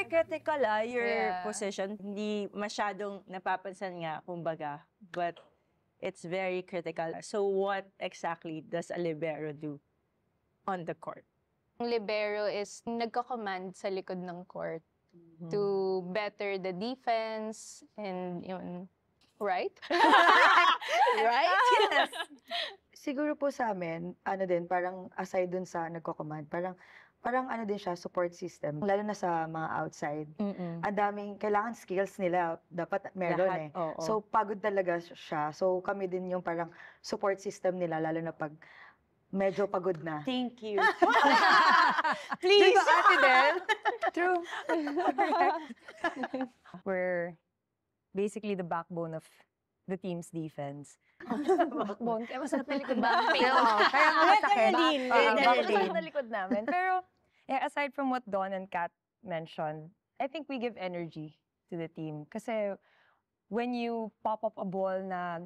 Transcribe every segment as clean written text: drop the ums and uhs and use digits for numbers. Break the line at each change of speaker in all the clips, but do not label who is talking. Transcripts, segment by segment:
critical your position. Hindi masyadong napapansin nga, kumbaga. But it's very critical. So what exactly does a libero do on the court?
Ang libero is nagko-command sa likod ng court to better the defense and yun. Right?
Right? Yes. Siguro po sa amin, ano din, parang aside dun sa nagko-command, parang ano din siya, support system. Lalo na sa mga outside. Ang daming, kailangan skills nila, dapat meron
Lahat, oo.
So, pagod talaga siya. So, kami din yung parang support system nila, lalo na pag medyo pagod na.
Thank you. Please.
Diba, Ate Del?
True. We're basically the backbone of the team's defense.
Backbone. Kaya masarap na likod namin.
Kaya nga masakit.
Masarap na likod namin. Pero, yeah, aside from what Don and Kat mentioned, I think we give energy to the team. Kasi when you pop up a ball na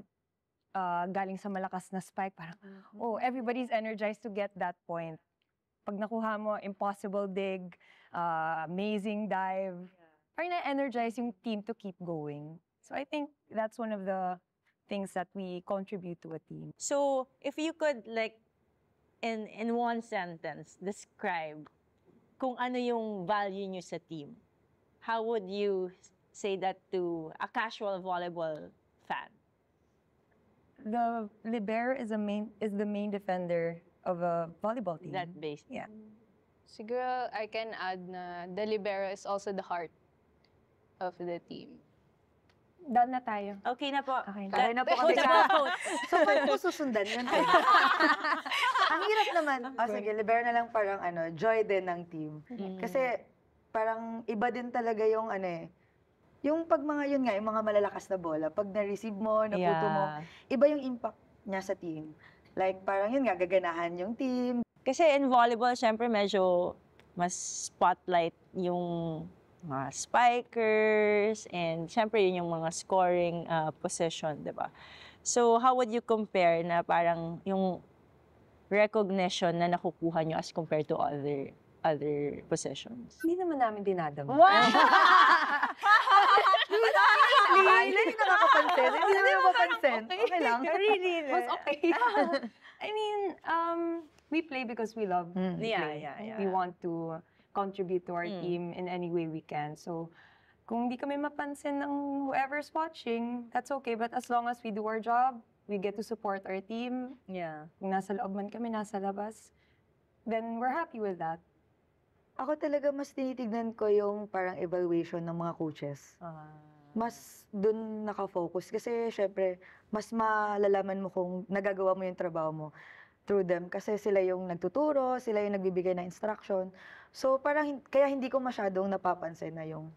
galing sa malakas na spike, parang, oh, everybody's energized to get that point. Pag nakuha mo, impossible dig, amazing dive, parang na-energize yung team to keep going. So I think that's one of the things that we contribute to a team.
So if you could, like, in one sentence, describe kung ano yung value nyo sa team, how would you say that to a casual volleyball fan?
The libero is the main defender of a volleyball team.
That base.
Yeah.
Siguro I can add na the libero is also the heart of the team.
Done na tayo.
Okay na po.
Okay na.
Kaya na po kami So, paano po susundan yun? Ang hirap naman. Sige, libero na lang parang joy din ng team. Kasi parang iba din talaga yung yung pag mga yun nga, yung mga malalakas na bola, pag na-receive mo, naputo mo, iba yung impact niya sa team. Like, parang yun nga, gaganahan yung team.
Kasi in volleyball, syempre medyo mas spotlight yung mga spikers and syempre yun yung mga scoring position, di ba? So, how would you compare na parang yung recognition na nakukuha nyo as compared to other positions?
Hindi naman namin dinadama.
Wow!
Hindi nakakapansin. Hindi naman mapapansin. Okay lang.
Really?
Mas okay. I mean, we play because we love to play.
Yeah.
We want to contribute to our team in any way we can. So, kung hindi kami mapansin ng whoever's watching, that's okay. But as long as we do our job, we get to support our team.
Yeah.
Kung nasa loob man kami, nasa labas, then we're happy with that.
Ako talaga mas tinitignan ko yung parang evaluation ng mga coaches. Mas dun nakafocus. Kasi syempre, mas malalaman mo kung nagagawa mo yung trabaho mo through them. Kasi sila yung nagtuturo, sila yung nagbibigay ng instruction. So parang, kaya hindi ko masyadong napapansin na yung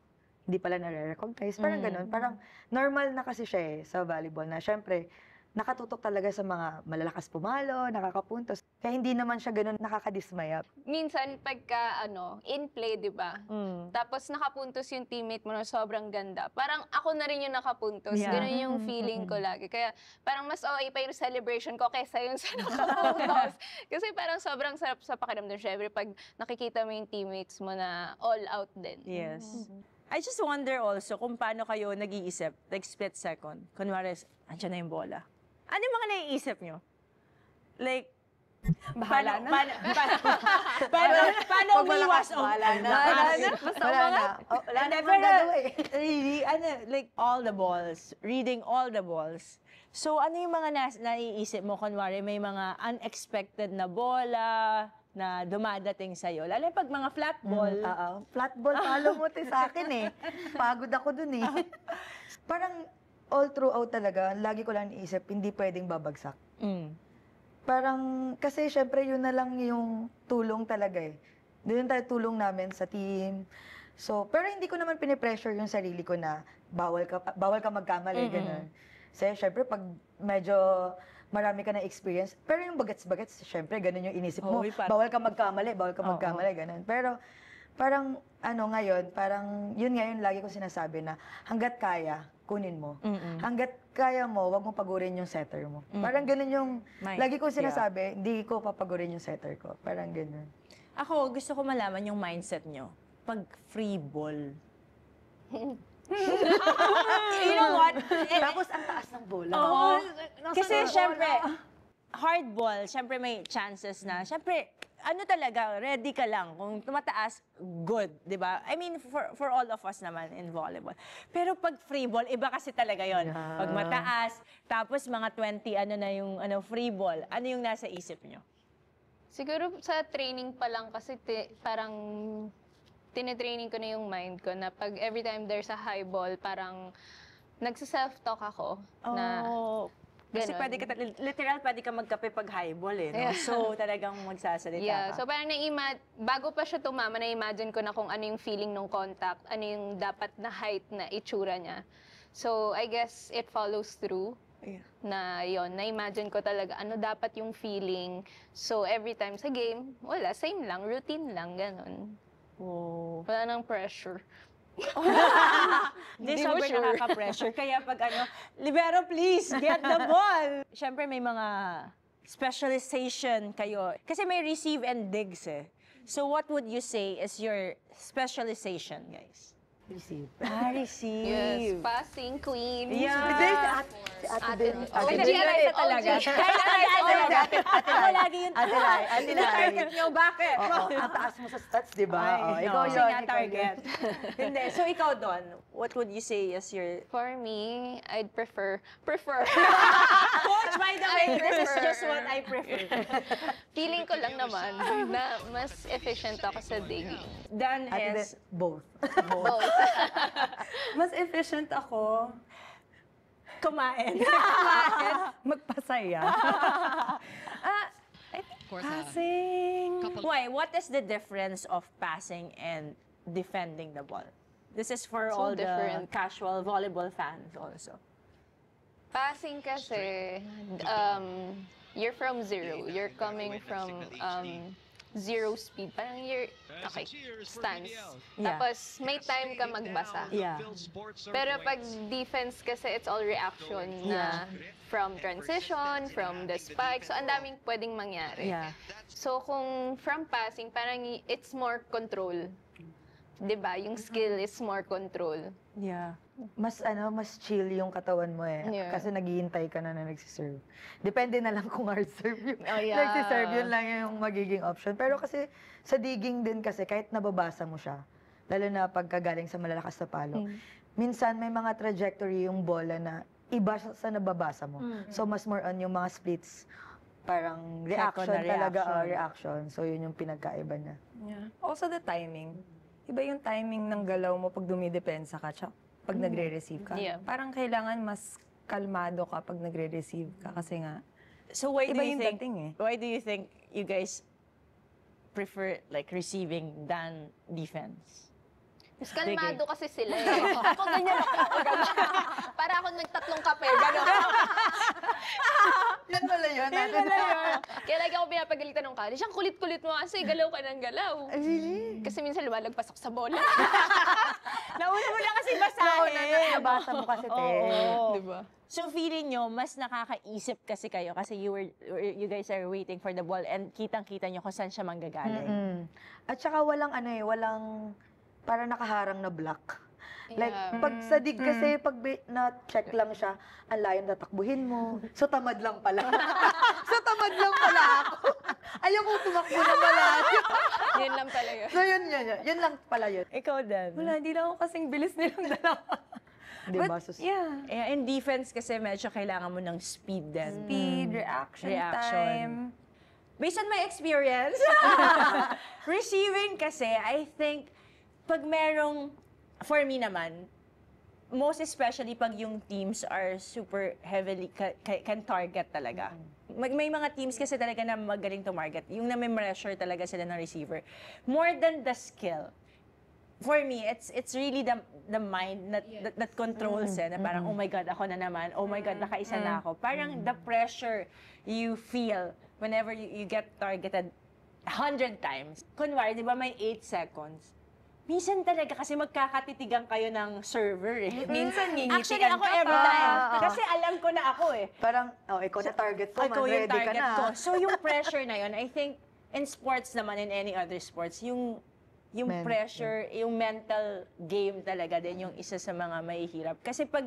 hindi pala nare-recognize. Parang ganun. Parang normal na kasi siya sa volleyball na syempre, nakatutok talaga sa mga malalakas pumalo, nakakapuntos. Kaya hindi naman siya ganun nakakadismaya.
Minsan, pagka, in play, di ba? Tapos nakapuntos yung teammate mo na sobrang ganda. Parang ako na rin yung nakapuntos.
Yeah.
Ganun yung feeling ko lagi. Kaya parang mas okay pa yung celebration ko kaysa yung sa nakapuntos. Kasi parang sobrang sarap sa pakiramdam. Siyempre, pag nakikita mo yung teammates mo na all out din.
Yes. I just wonder also kung paano kayo nag-iisip, like split second. Kunwari, andyan na yung bola. Ano yung mga naiisip nyo? Like,
Bahala na.
Paano umiwas?
Wala na. Wala na
Pero,
gagawin.
really, like all the balls, reading all the balls. So, ano yung mga naiisip mo? Kunwari, may mga unexpected na bola na dumadating sa'yo. Lalo pag mga flat ball.
Flat ball, follow mo sa akin Pagod ako dun Parang all throughout talaga, lagi ko lang iisip, hindi pwedeng babagsak. Parang, kasi syempre yun na lang yung tulong talaga Doon tayo tulong namin sa team. So, pero hindi ko naman pinipressure yung sarili ko na bawal ka magkamali, ganun. Kasi syempre, pag medyo marami ka na experience, pero yung bagets-bagets, syempre, ganun yung inisip mo. Bawal ka magkamali, ganun. Pero, parang, ngayon, parang, yun ngayon lagi ko sinasabi na, hanggat kaya, kunin mo. Hanggat kaya mo, wag mo pagurin yung setter mo. Parang ganun yung, lagi ko sinasabi, hindi ko papagurin yung setter ko. Parang ganun.
Ako, gusto ko malaman yung mindset nyo. pag free ball. You know what?
Tapos ang taas ng bola.
Oo. Kasi syempre, hard ball, syempre may chances na, syempre, ano talaga, ready ka lang. Kung tumataas, good, di ba? I mean, for all of us naman in volleyball. Pero pag free ball, iba kasi talaga yon.
Yeah.
Pag mataas, tapos mga 20, ano na yung free ball, ano yung nasa isip nyo?
Siguro sa training pa lang kasi parang tinitraining ko na yung mind ko na pag every time there's a high ball, parang nagsa-self-talk ako na
Kasi
ganon.
pwede ka, literal, pwede ka magkape pag highball eh. No?
Yeah.
So, talagang magsasalita
Yeah,
ka.
so parang bago pa siya tumama, na-imagine ko na kung ano yung feeling ng contact, ano yung dapat na height na itsura niya. So, I guess it follows through.
Yeah.
Na yon, na-imagine ko talaga ano dapat yung feeling. So, every time sa game, wala, same lang, routine lang, ganon.
Oh.
Wala nang pressure.
Hindi,
Hindi mo
sobrang
sure.
nakaka-pressure. Kaya pag libero please, get the ball! Siyempre may mga specialization kayo. Kasi may receive and digs eh. So what would you say is your specialization, guys?
Receive.
Receive.
Yes, passing queen.
Yeah.
Hindi, si ate din.
Oh,
Ate
hindi,
din.
ate talaga.
Ako lagi yung
Ate Lai, ate Lai.
target nyo. Bakit?
Oo, ang taas mo sa stats, di ba? Oo,
Ay,
ikaw
kasi
yun,
nga
ikaw
target.
yun.
Hindi. So ikaw, Don, what would you say is your...
For me, I'd prefer.
Coach, by the way, this is just what I prefer.
Feeling ko lang naman na mas efficient ako sa digging.
Dan
Ate
is...
din, both.
Both.
Mas efficient ako
Kumain.
magpasaya. I think passing.
Why? What is the difference of passing and defending the ball? This is for
So
all the
different.
casual volleyball fans also.
Passing kasi, you're from zero. You're coming from zero speed. Parang you're, okay, stance.
Yeah.
Tapos, may time ka magbasa.
Yeah.
Pero pag defense kasi, it's all reaction na from transition, from the spike. So, ang daming pwedeng mangyari.
Yeah.
So, kung from passing, parang it's more control. 'Di ba? Yung skill is more control.
Yeah.
Mas chill yung katawan mo eh.
Yeah.
Kasi naghihintay ka na nagsiserve. Depende na lang kung hard serve yung
Oh, yeah.
nagsiserve, yun lang yung magiging option. Pero kasi sa digging din kasi, kahit nababasa mo siya, lalo na pagkagaling sa malalakas na palo, minsan may mga trajectory yung bola na iba sa nababasa mo. So mas more on yung mga splits, parang reaction
na
talaga,
reaction.
reaction. So yun yung pinagkaiba niya.
Yeah. Also the timing. Iba yung timing ng galaw mo pag dumidepensa ka, tsaka pag nagre-receive ka.
Yeah.
Parang kailangan mas kalmado ka pag nagre-receive ka kasi nga,
So why do
iba
you
yung
think
dating eh.
why do you think you guys prefer like receiving than defense?
Mas kalmado kasi sila eh. Ako ganyan ako. Para ako nagtatlong kape. Gano'n.
Yan pala yun.
Kaya lagi ako pinapagalitan ng college. Ang kulit-kulit mo kasi galaw ka ng galaw. Kasi minsan lumalagpas ako sa bola.
Nauna mo na kasi basahin.
Nabasa mo kasi, te.
Oo.
Diba?
So feeling nyo, mas nakakaisip kasi kayo kasi you guys are waiting for the ball and kitang-kita nyo kung saan siya manggagaling.
At saka walang walang para nakaharang na block. Like,
Yeah.
pag sa dig kasi, pag na-check lang siya, ang layo na tatakbuhin mo. So, tamad lang pala. So, tamad lang pala ako. Ayaw kong tumakbo na malayo.
Yun lang pala yun.
So, yun. Yun lang pala yun.
Ikaw din.
Wala, hindi lang ako kasing bilis nilang dalawa.
Di ba?
Yeah.
In defense kasi medyo kailangan mo ng speed din.
Speed, reaction time.
Based on my experience, receiving kasi, I think, pag merong, for me naman, most especially pag yung teams are super heavily, can target talaga. May mga teams kasi talaga na magaling to market. Yung na-pressure talaga sila ng receiver. More than the skill. For me, it's really the mind that controls na parang, oh my God, ako na naman. Oh my God, nakaisa na ako. Parang the pressure you feel whenever you get targeted 100 times. Kunwari, di ba may 8 seconds? Minsan talaga kasi magkakatitigan kayo ng server eh.
Minsan ngingitian
Actually, ako
ka
every
pa.
time. Kasi alam ko na ako eh.
Parang, ikaw na target ko,
Ikaw
man,
yung
ready ka
target
na.
ko. So yung pressure na yun, I think, in sports naman, in any other sports, yung yung pressure, yung mental game talaga din yung isa sa mga mahihirap. Kasi pag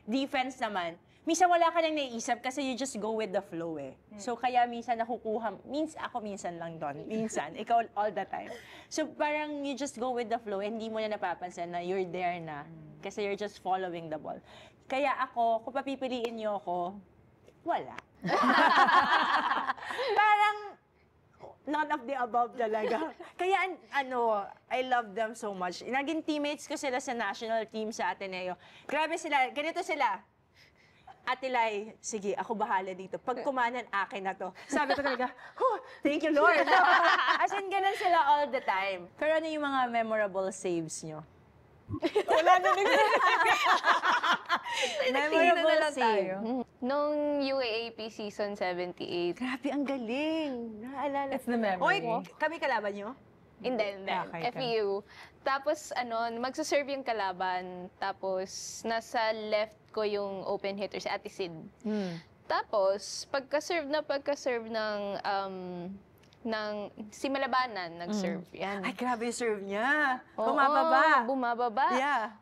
defense naman, minsan wala ka nang naiisip kasi you just go with the flow eh. So kaya minsan nakukuha, ako minsan lang doon, minsan, ikaw all the time. So parang you just go with the flow, hindi mo na napapansin na you're there na kasi you're just following the ball. Kaya ako, kung papipiliin niyo ako, wala. Parang none of the above talaga. Kaya I love them so much. Naging teammates ko sila sa national team sa Ateneo. Grabe sila, ganito sila. Ate Lai, sige, ako bahala dito. Pag kumanan, akin na to. Sabi ko talaga, oh, thank you, Lord. As in, ganun sila all the time. Pero ano yung mga memorable saves nyo? Wala na memorable save.
Nung UAAP season 78,
Grabe, ang galing. Naalala.
It's the memory.
Oy, kami kalaban nyo?
hindi.
Okay,
FEU. Tapos, magsaserve yung kalaban. Tapos, nasa left ko yung open hitter, si Ate Sid. Tapos, pagka-serve ng si Malabanan, nag-serve. Yan.
Ay, grabe yung serve niya.
Oo,
Bumababa.
Bumababa.
Yeah.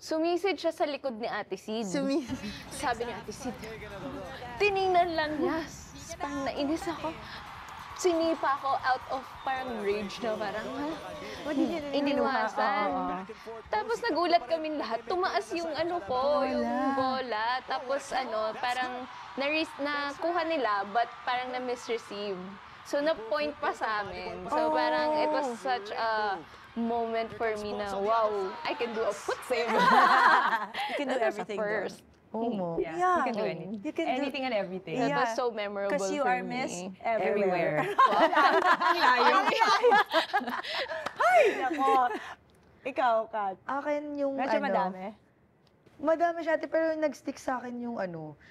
Sumisid siya sa likod ni Ate Sid. Sabi ni Ate Sid, tiningnan lang niya. Parang nainis ako. Sinipa ako out of parang rage na parang, iniwasan. Tapos nagulat kaming lahat. Tumaas yung yung bola. Tapos parang nakuha nila but parang na-misreceive. So na-point pa sa amin. So parang it was such a moment for me na, wow, I can do a foot save.
You can do
That was a
everything.
first.
Yeah,
Yeah.
you can do anything.
You can do
Anything and everything.
That
Yeah.
was so memorable
Because you
for
are
me.
Miss Everywhere.
Ang layo.
Ay, nako. Ikaw, Kat.
Akin yung
Medyo madami.
Madami siya, ate, pero yung nag-stick sa akin yung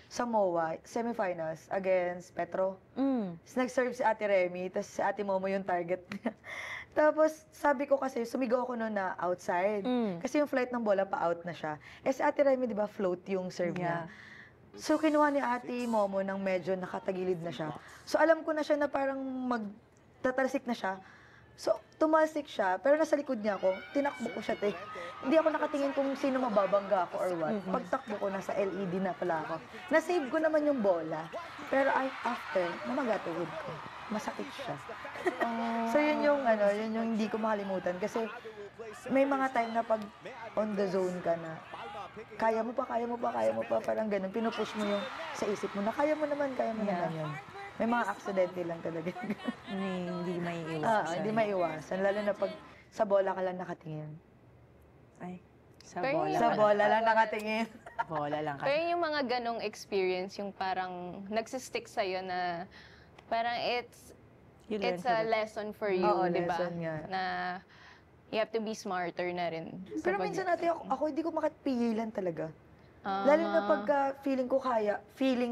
sa MOA, semifinals against Petro. Tapos nag-serve si Ate Remy, tapos si Ate Momo yung target niya. Tapos sabi ko kasi, sumigaw ako noon na outside. Kasi yung flight ng bola, pa-out na siya. Eh si Ate Remy, di ba, float yung serve niya. So kinuha ni Ate Momo nang medyo nakatagilid na siya. So alam ko na siya na parang magtatalsik na siya. So, tumalsik siya, pero nasa likod niya ako, tinakbo ko siya, te. Hindi ako nakatingin kung sino mababangga ako or what. Pagtakbo ko, nasa LED na pala ako. Na-save ko naman yung bola, pero after, namagatuhod ko. Masakit siya. So, yun yung hindi ko makalimutan. Kasi, may mga time na pag on the zone ka na, kaya mo pa, parang ganun. Pinupush mo yung sa isip mo na, kaya mo naman yun. May mga aksidente lang talaga.
Hindi maiiwasan.
Hindi maiwasan. Lalo na pag sa bola ka lang nakatingin.
Ay, sa
Pero
bola.
Sa bola lang nakatingin.
Bola lang
Pero
kasi.
yung mga ganong experience, yung parang nagsistick sa'yo na parang it's a lesson for you,
Oo,
di ba?
lesson nga.
Na you have to be smarter na rin.
Pero minsan natin ako hindi ko makapigilan talaga. Lalo na pagka feeling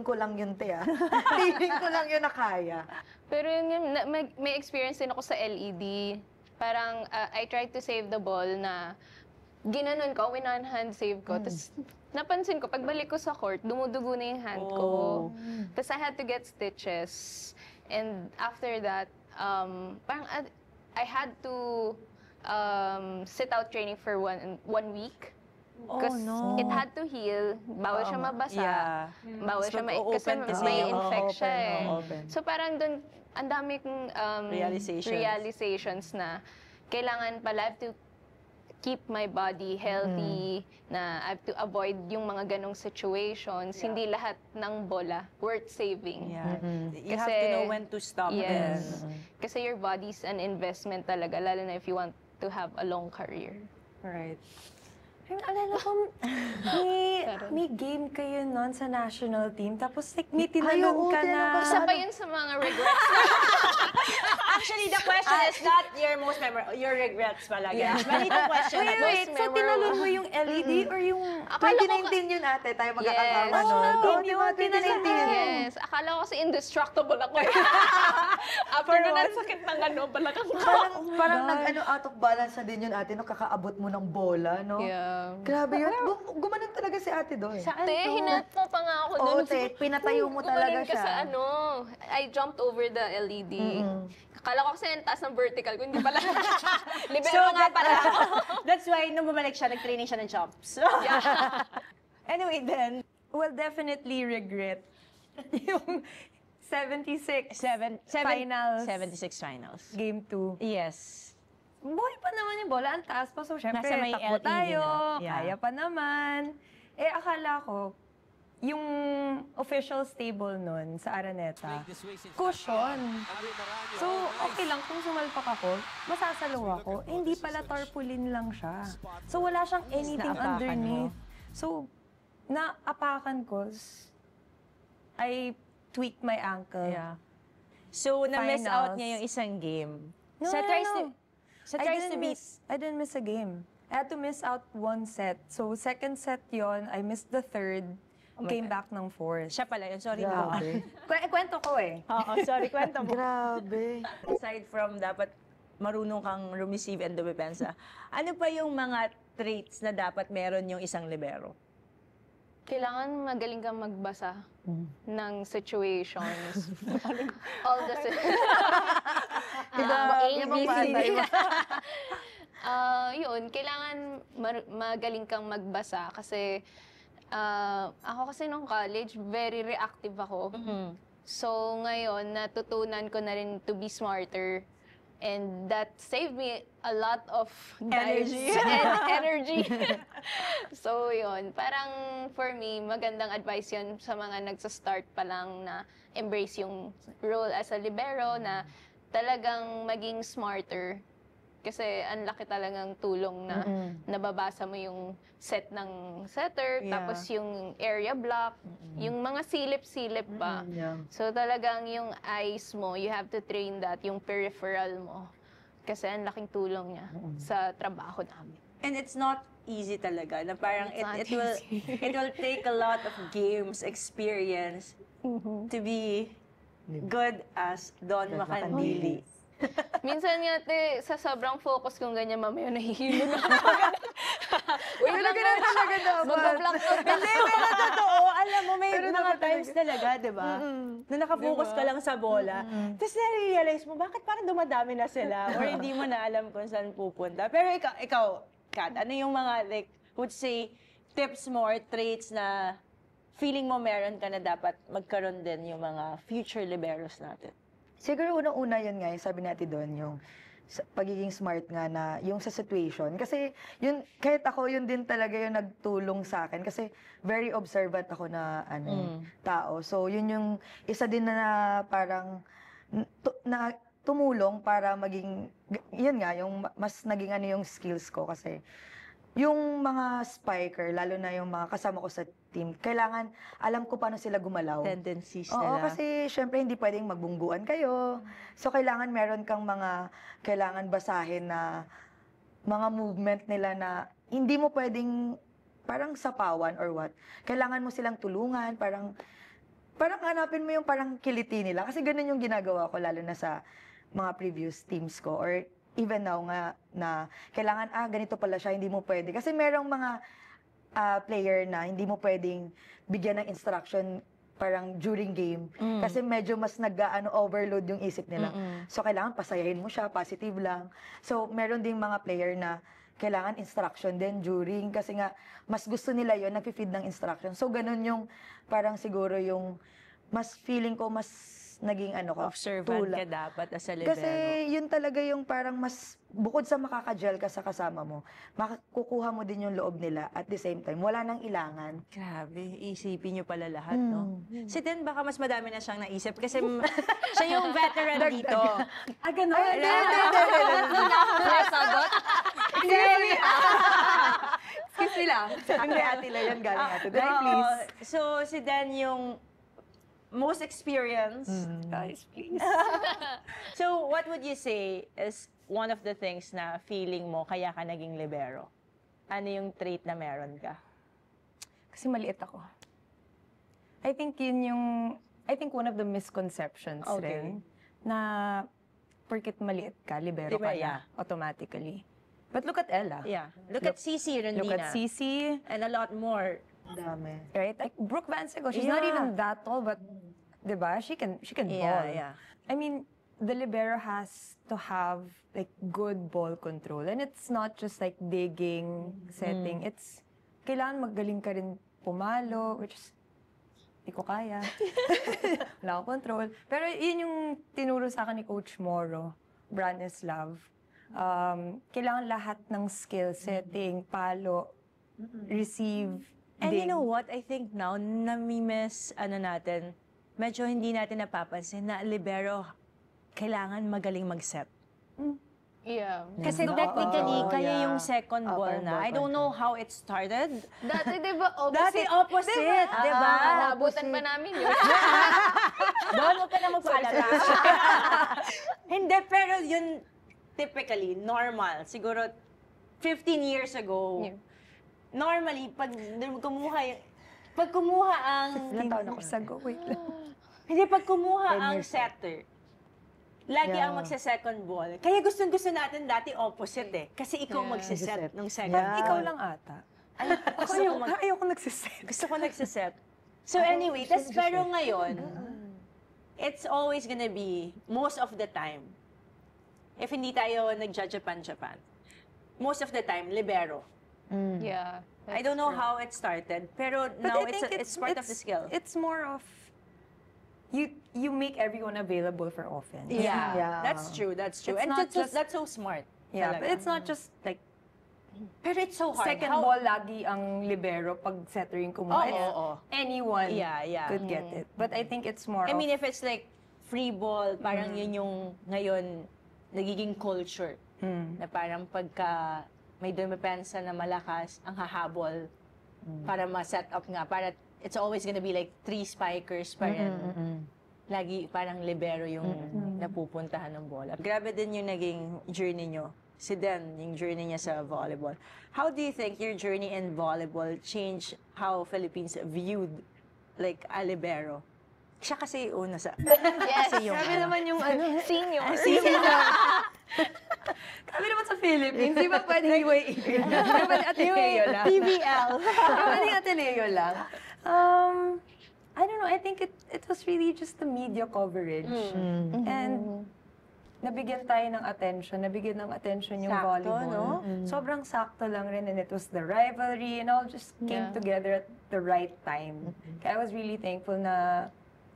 ko lang yun, te, ah. Feeling ko lang yun na kaya.
Pero yun, may experience din ako sa LED. Parang I tried to save the ball na ginanon ko, one-hand save ko. Tapos napansin ko, pagbalik ko sa court, dumudugo na yung hand ko. Tapos I had to get stitches. And after that, parang I had to sit out training for one week. Because it had to heal. Bawal siya mabasa.
Yeah.
Bawal siya kasi
Kasi
may
oo,
infect siya eh.
open.
So parang doon, ang dami kong realizations na kailangan pala, I have to keep my body healthy, na I have to avoid yung mga ganong situations. Hindi lahat ng bola worth saving.
Yeah. You have
Kasi-
to know when to stop.
Yes. Kasi your body's an investment talaga, lalo na if you want to have a long career.
Right. Ay, alala ko, may game kayo noon sa national team, tapos like, may tinanong
oo,
ka
tinanong
na.
ka
Isa pa yun sa mga regrets.
Actually, the question is not your most memorable, your regrets pala. Yeah. Mali the question.
Wait,
most
so
memorable.
tinanong mo yung LED or yung...
Akala ko
2019 yun, ate, tayo magkakasama
Yes.
nun.
Oh,
Oo,
di
di
ba?
ba? 2019 yun.
Yes. Akala ko kasi indestructible ako. After nun, ang sakit ng balakang ko.
Parang out of balance na din yun, ate, no? Kakaabot mo ng bola, no?
Yeah.
Grabe yun. Gumanon talaga si ate doon.
Saan
Te,
to?
hinat mo pa nga ako
Oo,
doon.
te, pinatayo mo talaga
Gumanon ka
siya.
sa I jumped over the LED Akala ko kasi ang taas ng vertical ko, hindi pala. Libero nga pala.
That's why nung bumalik siya, nag-training siya ng jumps. Anyway, then,
Well, definitely regret yung 76 finals.
76 finals.
Game 2.
Yes.
Buhay pa naman yung bola, ang taas pa. So, syempre,
Nasa may
takbo
LEV
tayo,
na. Yeah.
kaya pa naman. Akala ko, yung official stable nun sa Araneta, cushion. So, okay lang kung sumalpak ako, masasalaw ako. Hindi pala tarpaulin lang siya. So, wala siyang anything
Naapakan
underneath.
mo.
So, naapakan ko, I tweaked my ankle.
Yeah. So, na-miss out
Finals.
niya yung isang game.
No,
Sa
no,
tries
no.
to, sa tries to beat,
I didn't miss a game. I had to miss out one set. So, second set yon, I missed the third, came back ng fourth.
siya pala yun. Sorry na.
Grabe.
Kwento ko eh.
Oo, sorry. Kwento mo.
Grabe.
Aside from dapat marunong kang receive and dumepensa, ano pa yung mga traits na dapat meron yung isang libero?
Kailangan magaling kang magbasa ng situations. All the yun, kailangan magaling kang magbasa kasi ako kasi nung college, very reactive ako. So ngayon, natutunan ko na rin to be smarter. And that saved me a lot of
Energy.
dives and energy. So yun, parang for me, magandang advice yun sa mga nagsa-start pa lang na embrace yung role as a libero na talagang maging smarter. Kasi ang laki talagang tulong na nababasa mo yung set ng setter,
Yeah.
tapos yung area block, yung mga silip-silip pa.
Yeah.
So talagang yung eyes mo, you have to train that, yung peripheral mo. Kasi ang laking tulong niya sa trabaho namin.
And it's not easy talaga. Na parang
It's not
it will take a lot of games, experience to be good as Don Macandili.
Minsan nga, sa sobrang focus kong ganyan, mamaya nahihilo na. Wait
Pero
lang,
ganun talaga dapat.
magpa-block out na.
Hindi, pero totoo. Alam mo, may
Pero
mga
dapat
times talaga, di ba? Na nakafocus ka lang sa bola. Tapos na-realize mo, bakit parang dumadami na sila? Or hindi mo na alam kung saan pupunta. Pero ikaw, Kat, ano yung mga, like, would say, tips mo or traits na feeling mo meron ka na dapat magkaroon din yung mga future liberos natin?
Siguro unang-una yun nga, yung sabi natin doon, yung pagiging smart nga na yung sa situation. Kasi yun, kahit ako, yun din talaga yung nagtulong sa akin. Kasi very observant ako na tao. So yun yung isa din na parang na tumulong para maging, yun nga, yung mas naging yung skills ko. Kasi yung mga spiker, lalo na yung mga kasama ko sa team, kailangan alam ko paano sila gumalaw.
Tendencies
Oo,
nila.
kasi syempre hindi pwedeng magbungguan kayo. So kailangan meron kang mga kailangan basahin na mga movement nila na hindi mo pwedeng parang sapawan or what. Kailangan mo silang tulungan, parang hanapin mo yung parang kiliti nila. Kasi ganun yung ginagawa ko lalo na sa mga previous teams ko or even now nga na kailangan, ganito pala siya, hindi mo pwede. Kasi merong mga player na hindi mo pwedeng bigyan ng instruction parang during game. Kasi medyo mas overload yung isip nila. So, kailangan pasayahin mo siya, positive lang. So, meron ding mga player na kailangan instruction din during kasi nga mas gusto nila yon nag-feed ng instruction. So, ganun yung parang siguro yung mas feeling ko mas naging ko,
Observant ka dapat as a libero.
kasi yun talaga yung parang mas, bukod sa makakagel ka sa kasama mo, makukuha mo din yung loob nila at the same time, wala nang ilangan.
Grabe, isipin niyo pala lahat, no? Si Den, baka mas madami na siyang naisip kasi siya yung veteran dito.
Ganon.
Sagot?
Excuse me lang.
Hindi, Ate La, yan galing Ate Dai,
Oo.
please.
So, si Dan yung most experienced.
Guys, please.
So, what would you say is one of the things na feeling mo kaya ka naging libero? Ano yung trait na meron ka?
Kasi maliit ako. I think one of the misconceptions
Okay.
rin na porket maliit ka, libero
Diba,
ka
yeah.
na automatically. But look at Ella.
Yeah. Look at Cici Rendina.
Look at Cici,
And a lot more.
Dami.
right? Like Brooke Vansego, she's not
Yeah.
even that tall, but, diba? She can ball.
Yeah.
I mean, the libero has to have like good ball control. And it's not just like digging, setting. It's, kailangan magaling ka rin pumalo, which is, hindi ko kaya. Wala akong control. Pero yun yung tinuro sa akin ni Coach Moro, Branislav. Kailangan lahat ng skill, setting, palo, receive,
And you
dig.
know what? I think now, nami-miss, natin, medyo hindi natin napapansin na libero, kailangan magaling mag-set.
Yeah.
Kasi
Oo,
technically, kaya
yeah.
yung second ball
parang
na.
ball
I don't know how it started.
Dati, di ba,
Dati
opposite?
opposite, di ba?
Naabutan pa namin yun.
Doon, huwag ka na magpaalala. Hindi, pero yun, typically, normal. Siguro, 15 years ago,
Yeah.
normally, pag kumuha ang,
Ilang taon ako
Years ago, wait lang.
hindi, pag kumuha
10
ang
years
setter, lagi
Yeah.
ang magsa-second ball. Kaya gustong-gusto natin dati opposite eh. Kasi ikaw
Yeah.
magsiset
Magsiset.
ng second
Yeah.
Ikaw
ball.
lang ata.
Gusto ko
Ayoko nagsiset.
Gusto ko nagsiset. So anyway, tas pero ngayon, it's always gonna be, most of the time, if hindi tayo nag-Japan, most of the time, libero.
Yeah.
I don't know how it started, pero
But
now
I think
it's part of the skill.
It's more of you make everyone available for offense.
Yeah,
Yeah.
that's true.
It's
And
not
that's so smart.
Yeah,
talaga.
but it's not just like
Pero it's so hard.
second
How-
ball lagi ang libero pag setter yung kumuha.
Oo,
It's
oo.
anyone
Yeah.
could get it. But I think it's more
I mean,
of,
if it's like free ball, parang yun yung ngayon nagiging culture. Na parang pagka may dumepensa na malakas, ang hahabol para ma-set up nga. Para it's always gonna be like 3 spikers pa rin. Lagi parang libero yung napupuntahan ng bola. Grabe din yung naging journey nyo. Si Den, yung journey niya sa volleyball. How do you think your journey in volleyball changed how Philippines viewed like a libero? Siya kasi una sa...
Yes.
Kasi yung
Grabe naman yung ano,
Senior.
kami naman sa Philippines, di ba pwedeng UAE? Di ba pwedeng Ateneo lang?
PBL.
Di ba pwedeng Ateneo lang? I don't know, I think it was really just the media coverage. And nabigyan tayo ng attention yung
Sakto,
volleyball.
no?
Sobrang sakto lang rin, and it was the rivalry and all just came
Yeah.
together at the right time. Kaya I was really thankful na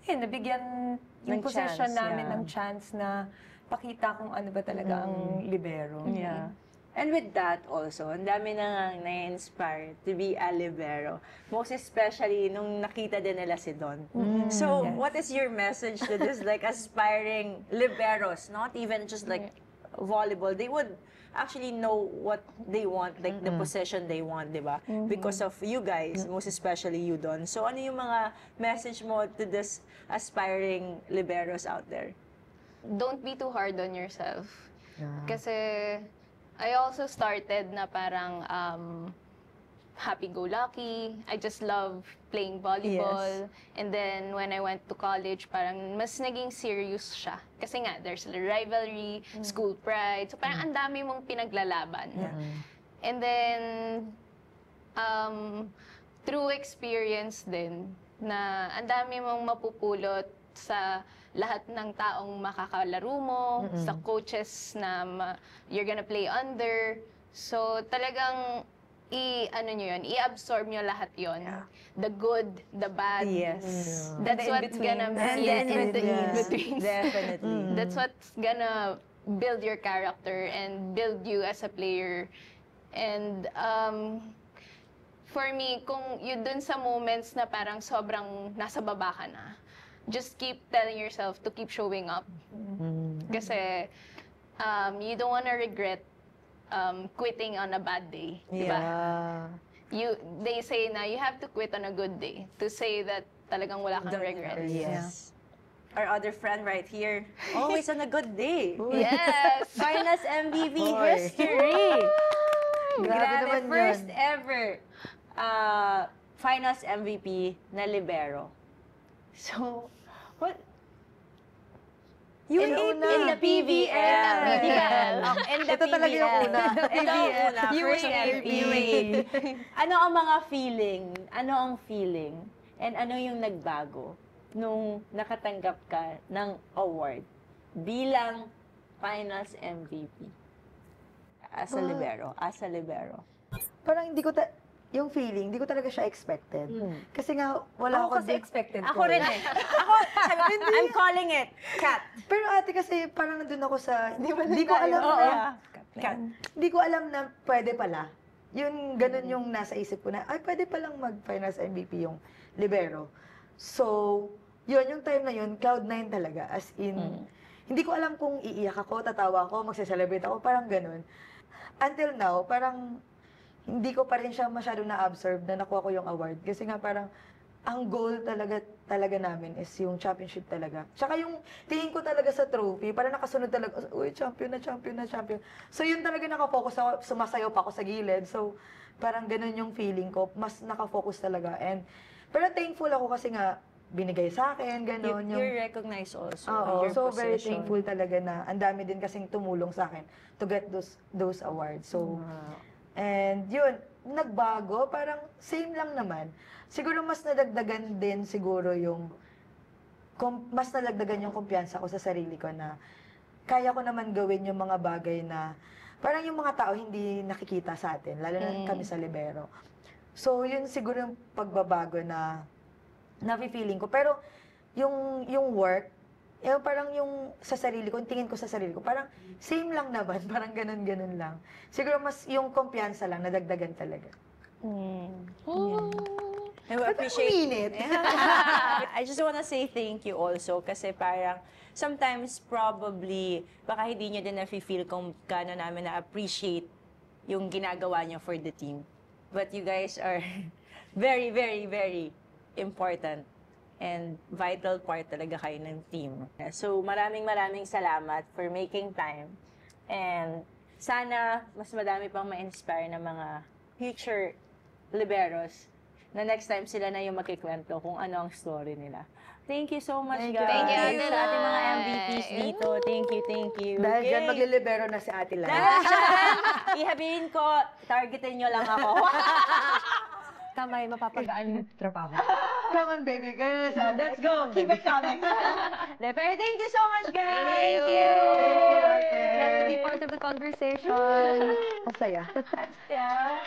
nabigyan yung
Ng
position
chance,
namin
yeah.
ng chance na pakita kung ano ba talaga ang libero.
Yeah. And with that also, ang dami na na-inspire to be a libero. Most especially nung nakita din nila si Don. So, what is your message to this like aspiring liberos? Not even just like volleyball. They would actually know what they want, like the position they want, di ba? Because of you guys, most especially you, Don. So, ano yung mga message mo to this aspiring liberos out there?
Don't be too hard on yourself. Kasi I also started na parang happy-go-lucky. I just love playing volleyball. And then when I went to college, parang mas naging serious siya. Kasi nga, there's a rivalry, school pride. So parang ang dami mong pinaglalaban. And then, through experience din, na ang dami mong mapupulot sa lahat ng taong makakalaro mo, sa coaches na you're gonna play under. So, talagang i-absorb nyo lahat yon. The good, the bad.
Yes.
That's
The
what's
in-between.
gonna
And
yes,
then
and the
yes,
in-betweens.
definitely.
That's what's gonna build your character and build you as a player. And for me, kung yun dun sa moments na parang sobrang nasa baba ka na, just keep telling yourself to keep showing up. Kasi you don't wanna regret quitting on a bad day. Diba? They say na you have to quit on a good day to say that talagang wala kang regrets.
Yes. Our other friend right here, always on a good day.
Yes!
Finals MVP
Boy.
history.
Grabe
Grabe,
naman
first
yun.
ever Finals MVP na libero. So, what?
Yun
in,
yung una.
in the PBL.
PBL.
Di ba? In the
Ito talaga yung
PBL.
una.
Ito ang una. First
UAE.
Ano ang mga feeling? Ano ang feeling? And ano yung nagbago nung nakatanggap ka ng award bilang finals MVP? As a libero.
Parang hindi ko yung feeling, hindi ko talaga siya expected. Kasi nga, wala ako
kasi expected
Ako rin eh. I'm calling it cat.
Pero ate kasi parang nandun ako sa, hindi ko
tayo?
alam
Oo,
na,
yeah. Cat.
hindi ko alam na pwede pala. Yun, ganun yung nasa isip ko na, ay, pwede palang mag-finals MVP yung libero. So, yun, yung time na yun, Cloud9 talaga. As in, hindi ko alam kung iiyak ako, tatawa ako, magse-celebrate ako, parang ganun. Until now, parang hindi ko pa rin siya masyado na-absorb na nakuha ko yung award. Kasi nga parang, ang goal talaga namin is yung championship talaga. Tsaka yung tingin ko talaga sa trophy, parang nakasunod talaga, uy, champion. So yun talaga nakafocus ako, sumasayaw pa ako sa gilid. So parang ganun yung feeling ko, mas nakafocus talaga. Pero thankful ako kasi nga, binigay sa akin, ganun.
You're recognized also.
Oo,
your
so very
position.
thankful talaga na ang dami din kasing tumulong sa akin to get those awards. So, and yun, nagbago, parang same lang naman. Siguro mas nadagdagan din siguro yung, mas nadagdagan yung kumpiyansa ko sa sarili ko na kaya ko naman gawin yung mga bagay na parang yung mga tao hindi nakikita sa atin, lalo na kami sa libero. So, yun siguro yung pagbabago na na-feeling ko. Pero yung work, parang yung sa sarili ko, yung tingin ko sa sarili ko, parang same lang naman, parang ganun-ganun lang. Siguro mas yung kumpiyansa lang, nadagdagan talaga.
I will appreciate I just wanna say thank you also kasi parang sometimes probably baka hindi nyo din na-feel kung gaano namin na-appreciate yung ginagawa nyo for the team. But you guys are very, very, very important and vital part talaga kayo ng team. So maraming salamat for making time and sana mas madami pang ma-inspire ng mga future liberos na next time sila na yung makikwento kung ano ang story nila. Thank you so much, guys.
Thank you,
sa ating mga MVPs dito. Thank you.
Dahil dyan,
Yay!
maglilibero na si Ate Lai.
Dahil dyan, ihabihin ko, targetin nyo lang ako.
Tama, mapapagaan yung trabaho.
Come on, baby girl. Let's go.
Keep it coming. Pero thank you so much, guys.
Thank you.
Let's be part of the conversation.
Masaya.
Yeah.